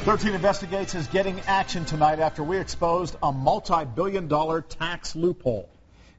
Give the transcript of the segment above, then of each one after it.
13 Investigates is getting action tonight after we exposed a multi-billion-dollar tax loophole.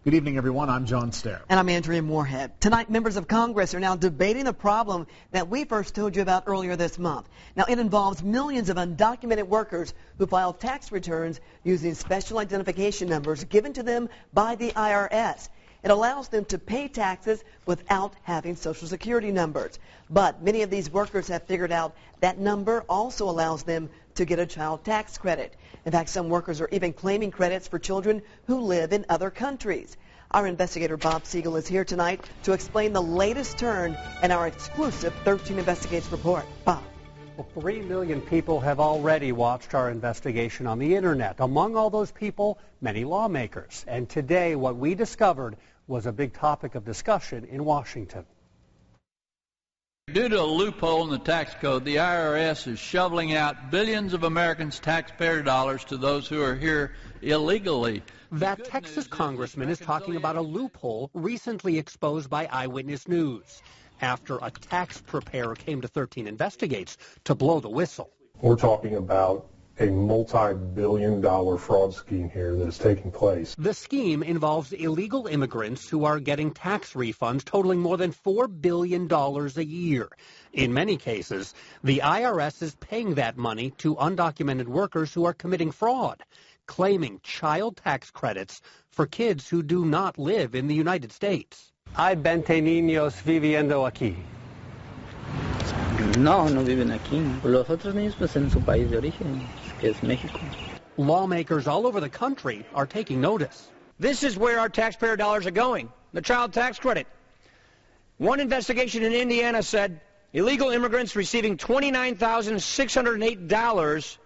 Good evening, everyone. I'm John Stair. And I'm Andrea Moorhead. Tonight, members of Congress are now debating the problem that we first told you about earlier this month. Now, it involves millions of undocumented workers who file tax returns using special identification numbers given to them by the IRS. It allows them to pay taxes without having Social Security numbers. But many of these workers have figured out that number also allows them to get a child tax credit. In fact, some workers are even claiming credits for children who live in other countries. Our investigator Bob Siegel is here tonight to explain the latest turn in our exclusive 13 Investigates report. Bob. Well, 3 million people have already watched our investigation on the internet. Among all those people, many lawmakers. And today, what we discovered was a big topic of discussion in Washington. Due to a loophole in the tax code, the IRS is shoveling out billions of Americans' taxpayer dollars to those who are here illegally. That Texas congressman is talking about a loophole recently exposed by Eyewitness News after a tax preparer came to 13 Investigates to blow the whistle. We're talking about a multi-billion-dollar fraud scheme here that is taking place. The scheme involves illegal immigrants who are getting tax refunds totaling more than $4 billion a year. In many cases, the IRS is paying that money to undocumented workers who are committing fraud, claiming child tax credits for kids who do not live in the United States. Hay 20 niños viviendo aquí. No, no viven aquí. Los otros niños pues en su país de origen, que es México. Lawmakers all over the country are taking notice. This is where our taxpayer dollars are going, the child tax credit. One investigation in Indiana said illegal immigrants receiving $29,608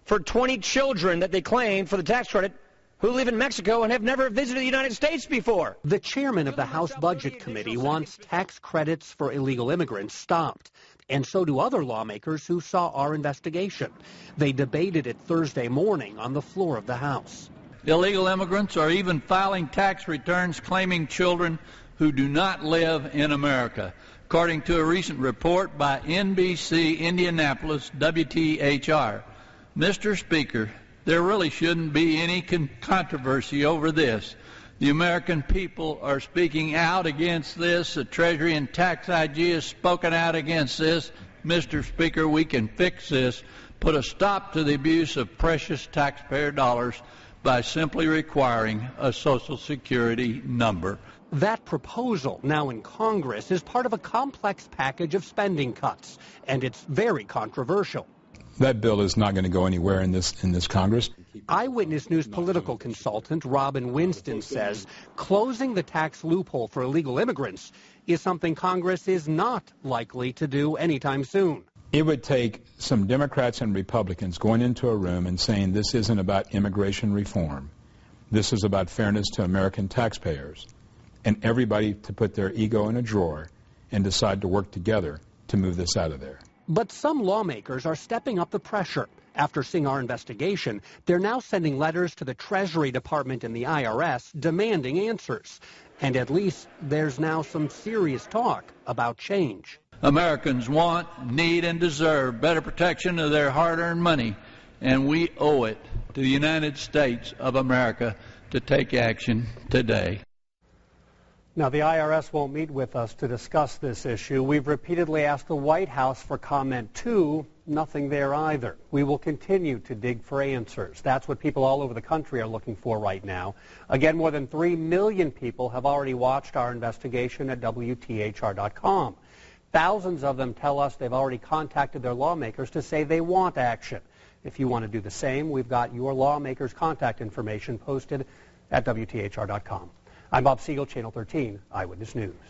for 20 children that they claimed for the tax credit who live in Mexico and have never visited the United States before. The chairman of the House Budget Committee wants tax credits for illegal immigrants stopped. And so do other lawmakers who saw our investigation. They debated it Thursday morning on the floor of the House. Illegal immigrants are even filing tax returns claiming children who do not live in America. According to a recent report by NBC Indianapolis WTHR, Mr. Speaker, there really shouldn't be any controversy over this. The American people are speaking out against this. The Treasury and Tax IG has spoken out against this. Mr. Speaker, we can fix this, put a stop to the abuse of precious taxpayer dollars by simply requiring a Social Security number. That proposal, now in Congress, is part of a complex package of spending cuts, and it's very controversial. That bill is not going to go anywhere in this Congress. Eyewitness News political consultant Robin Winston says closing the tax loophole for illegal immigrants is something Congress is not likely to do anytime soon. It would take some Democrats and Republicans going into a room and saying this isn't about immigration reform. This is about fairness to American taxpayers. And everybody to put their ego in a drawer and decide to work together to move this out of there. But some lawmakers are stepping up the pressure. After seeing our investigation, they're now sending letters to the Treasury Department and the IRS demanding answers. And at least there's now some serious talk about change. Americans want, need, and deserve better protection of their hard-earned money, and we owe it to the United States of America to take action today. Now, the IRS won't meet with us to discuss this issue. We've repeatedly asked the White House for comment, too. Nothing there either. We will continue to dig for answers. That's what people all over the country are looking for right now. Again, more than 3 million people have already watched our investigation at WTHR.com. Thousands of them tell us they've already contacted their lawmakers to say they want action. If you want to do the same, we've got your lawmakers' contact information posted at WTHR.com. I'm Bob Siegel, Channel 13 Eyewitness News.